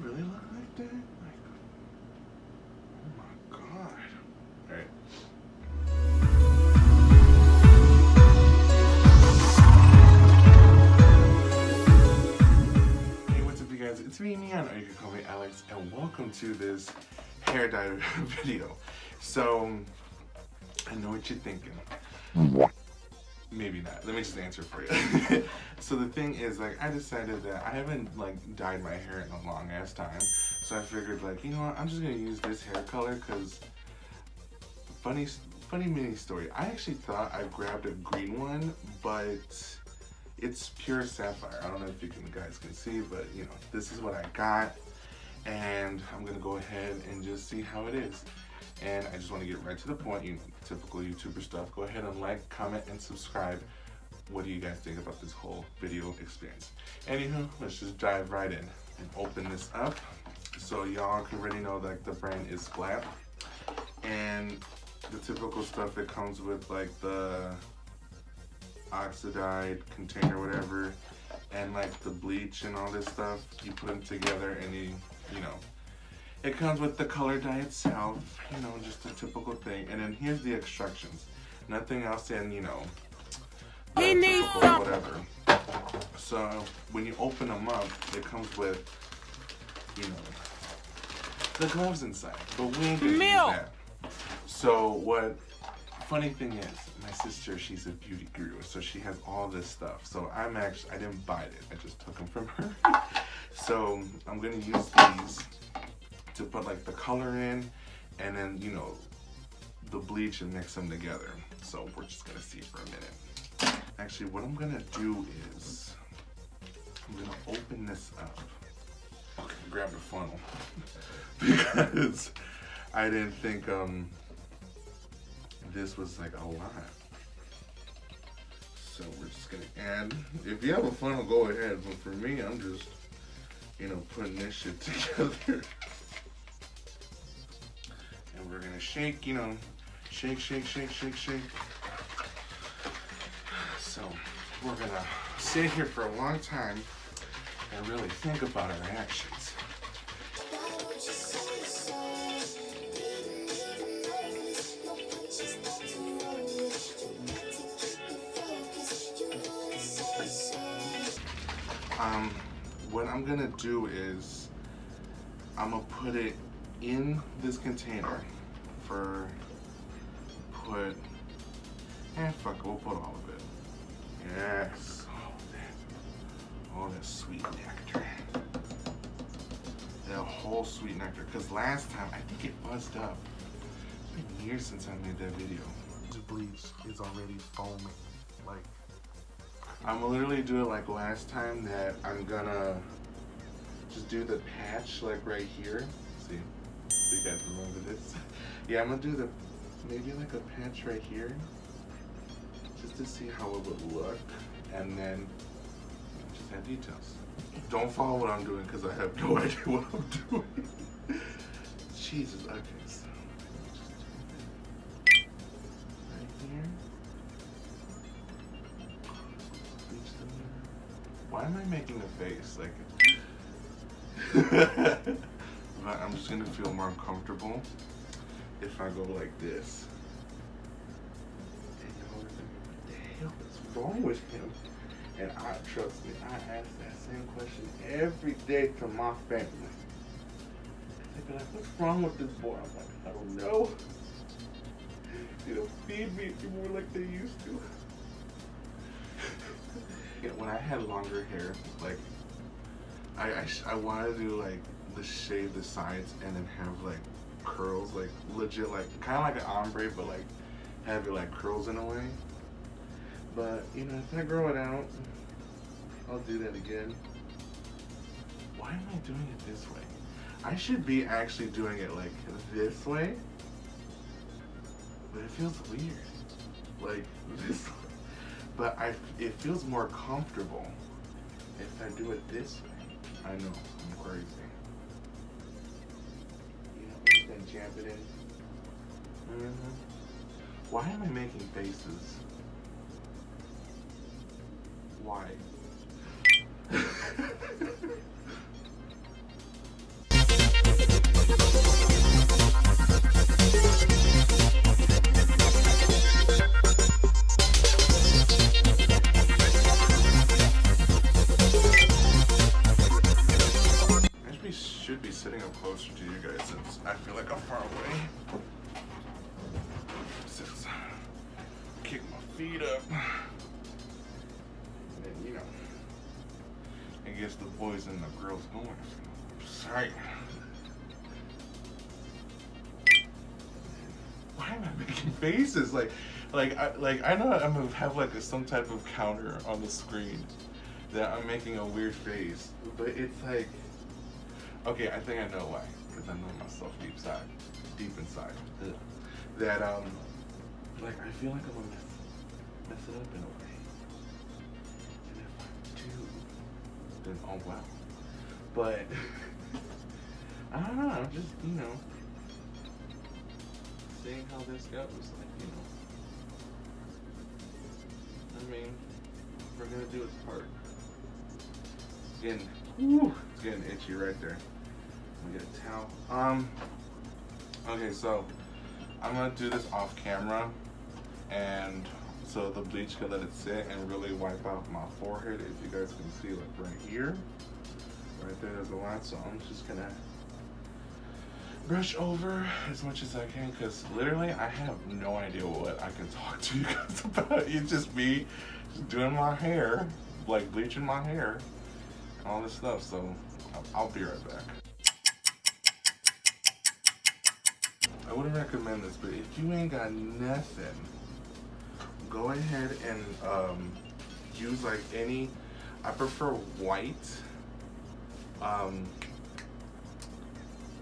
really look like that? Like, oh my god. Alright. Hey, what's up you guys? It's me, Neon, or you can call me Alex, and welcome to this hair dye video. So, I know what you're thinking. Maybe not. Let me just answer for you. So the thing is, like, I decided that I haven't, like, dyed my hair in a long ass time. So I figured, like, you know what, I'm just gonna use this hair color because, funny mini story. I actually thought I grabbed a green one, but it's pure sapphire. I don't know if you guys can see, but, you know, this is what I got. And I'm gonna go ahead and just see how it is. And I just want to get right to the point, typical YouTuber stuff. Go ahead and like, comment, and subscribe. What do you guys think about this whole video experience? Anywho, let's just dive right in and open this up. So y'all can already know that the brand is Splat. And the typical stuff that comes with, like, the oxidized container, whatever, and like the bleach and all this stuff. You put them together and you know, it comes with the color dye itself, you know, just a typical thing. And then here's the instructions. Nothing else in, you know, typical whatever. So when you open them up, it comes with, you know, the gloves inside. But we ain't gonna use that. So what, funny thing is, my sister, she's a beauty guru, so she has all this stuff. So I didn't buy it, I just took them from her. So I'm gonna use these to put, like, the color in, and then, you know, the bleach, and mix them together. So we're just gonna see for a minute. Actually, what I'm gonna do is I'm gonna open this up. Okay, grab the funnel because I didn't think this was like a lot. So we're just gonna add. If you have a funnel, go ahead. But for me, I'm just, you know, putting this shit together. And we're gonna shake, you know, shake. So we're gonna sit here for a long time and really think about our actions. What I'm gonna do is I'm gonna put it in this container fuck it, we'll put all of it. Yes. Oh, that sweet nectar. That whole sweet nectar. Because last time, I think it buzzed up. It's been years since I made that video. The bleach is already foaming. Like, I'm gonna literally do it like last time, that I'm gonna just do the patch, like, right here. See? You guys remember this? Yeah, I'm gonna do maybe like a patch right here, just to see how it would look, and then just add details. Don't follow what I'm doing because I have no idea what I'm doing. Jesus, okay, so right here. Why am I making a face? Like, but I'm just gonna feel more comfortable if I go like this. And y'all are thinking, what the hell is wrong with him? And trust me, I ask that same question every day to my family. They be like, what's wrong with this boy? I'm like, I don't know. You know, feed me more like they used to. Yeah, when I had longer hair, like, I wanted to do, like, shave the sides and then have, like, curls, like, legit, like, kind of like an ombre, but, like, have it, like, curls in a way. But, you know, if I grow it out, I'll do that again. Why am I doing it this way? I should be actually doing it, like, this way, but it feels weird, like, this way. But it feels more comfortable if I do it this way. I know, I'm crazy. You know, I'm just gonna jam it in. Why am I making faces? Why? closer to you guys since I feel like I'm far away. Since kick my feet up. And you know, it gets the boys and the girls going. Sorry. Why am I making faces? Like I know I'm gonna have like some type of counter on the screen that I'm making a weird face, but it's like, okay, I think I know why, because I know myself deep inside, that like I feel like I'm gonna mess it up in a way, and if I do, then oh well. But I don't know. I'm just seeing how this goes. Like I mean, we're gonna do its part. It's getting itchy right there. I'm gonna get a towel. Okay, so I'm gonna do this off camera, and so the bleach can let it sit and really wipe out my forehead. If you guys can see, like right here, right there's a lot. So I'm just gonna brush over as much as I can, because literally I have no idea what I can talk to you guys about. It's just me doing my hair, like bleaching my hair, all this stuff. So I'll be right back. I wouldn't recommend this, but if you ain't got nothing, go ahead and use like any, I prefer white,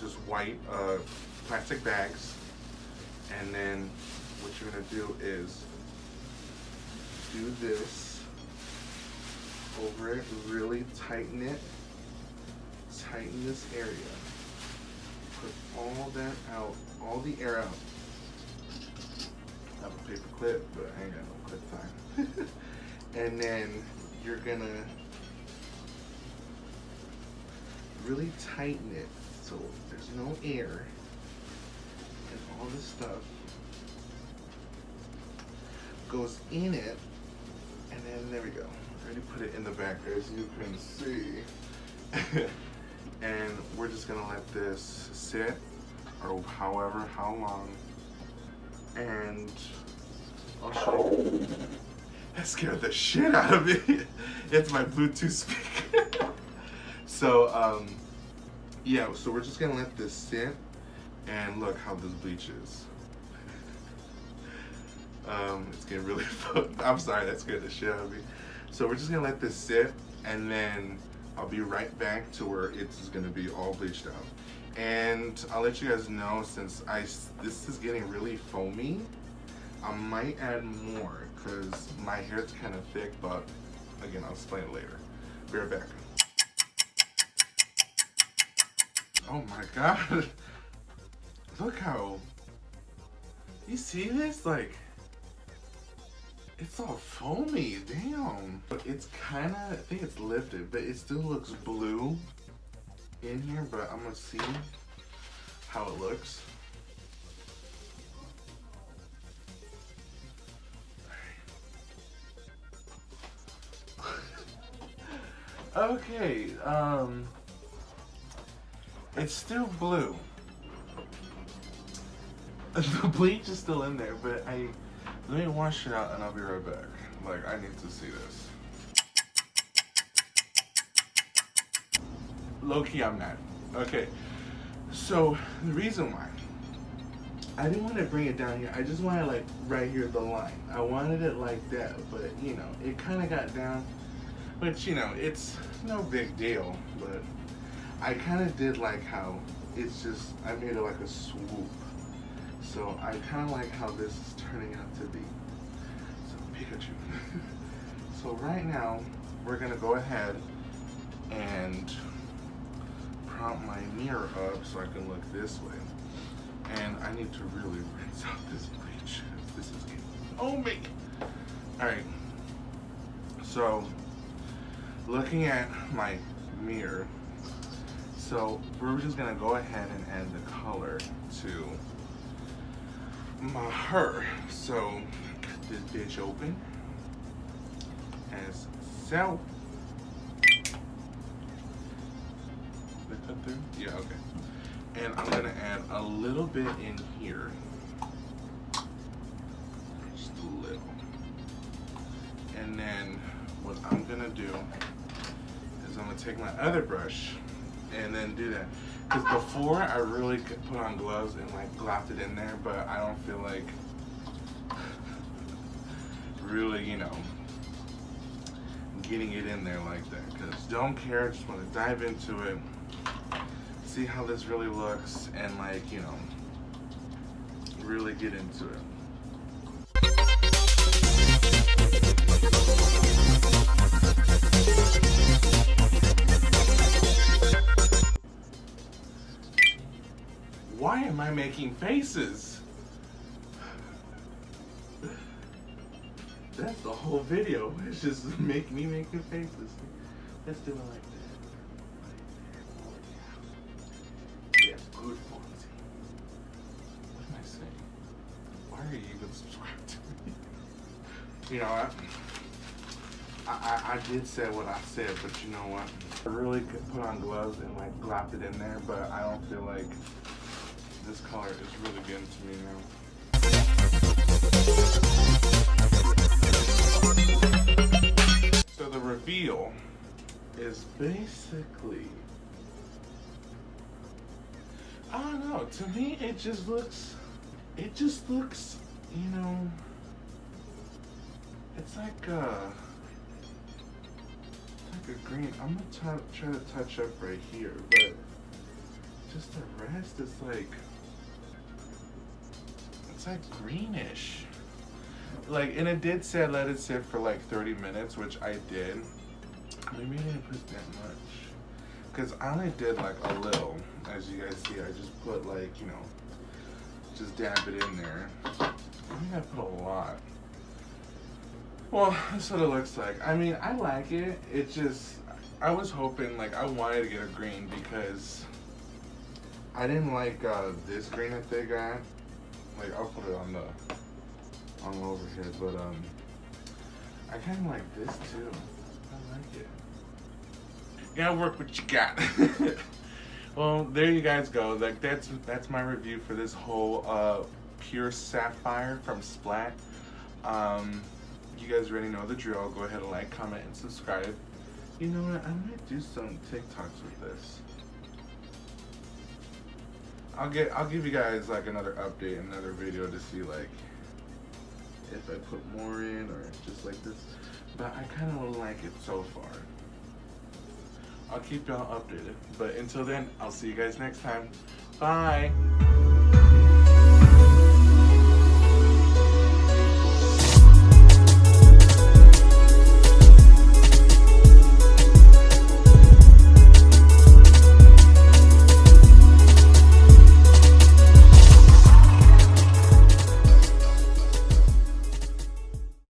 just white plastic bags, and then what you're gonna do is do this over it, really tighten it, tighten this area, put all that out, all the air out. I have a paper clip, but I ain't got no clip time. And then you're gonna really tighten it so there's no air and all this stuff goes in it, and then there we go. I already put it in the back as you can see. And we're just gonna let this sit, or however, how long, and I'll show you. That scared the shit out of me. It's my Bluetooth speaker. So, yeah, so we're just gonna let this sit, and look how this bleach is. It's getting really, I'm sorry, that scared the shit out of me. So we're just gonna let this sit, and then I'll be right back to where it's gonna be all bleached out. And I'll let you guys know, since this is getting really foamy, I might add more because my hair's kind of thick, but again, I'll explain it later. Be right back. Oh my God. Look how, you see this? Like, it's all foamy, damn. It's kind of, I think it's lifted, but it still looks blue in here, but I'm gonna see how it looks. Okay, it's still blue. The bleach is still in there, but let me wash it out and I'll be right back. Like, I need to see this. Low-key, I'm not. Okay, so the reason why, I didn't want to bring it down here. I just wanted like right here, the line. I wanted it like that, but you know, it kind of got down, which, you know, it's no big deal, but I kind of did like how it's just, I made it like a swoop. So I kind of like how this is turning out to be. So Pikachu. So right now, we're gonna go ahead and prop my mirror up so I can look this way. And I need to really rinse out this bleach. This is getting, oh me! Alright. So, looking at my mirror, so we're just gonna go ahead and add the color to my hair. So, cut this bitch open as so. Did I cut through? Yeah, okay. And I'm gonna add a little bit in here. Just a little. And then what I'm gonna do is I'm gonna take my other brush and then do that. Because before I really could put on gloves and like glopped it in there, but I don't feel like really, you know, getting it in there like that. Because don't care, just want to dive into it, see how this really looks, and like, you know, really get into it. Why am I making faces? That's the whole video. It's just me making faces. Let's do it like that. Yes, good Fonzie. What am I saying? Why are you even subscribed to me? You know what? I did say what I said, but you know what? I really could put on gloves and like glop it in there, but I don't feel like this color is really getting to me now. So the reveal is basically, I don't know, to me it just looks, you know, it's like a green. I'm gonna try to touch up right here, but just the rest is like, it's like greenish. Like, and it did say let it sit for like 30 minutes, which I did. Maybe I didn't put that much, because I only did like a little. As you guys see, I just put like, you know, just dab it in there. I think I put a lot. Well, that's what it looks like. I mean, I like it. It just, I was hoping, like, I wanted to get a green because I didn't like this green that they got. Like, I'll put it on the overhead, but I kind of like this too. I like it. You gotta work what you got. Well, there you guys go. Like, that's my review for this whole pure Sapphire from Splat. You guys already know the drill. Go ahead and like, comment, and subscribe. You know what? I might do some TikToks with this. I'll give you guys like another update, another video to see like if I put more in or just like this. But I kind of like it so far. I'll keep y'all updated. But until then, I'll see you guys next time. Bye.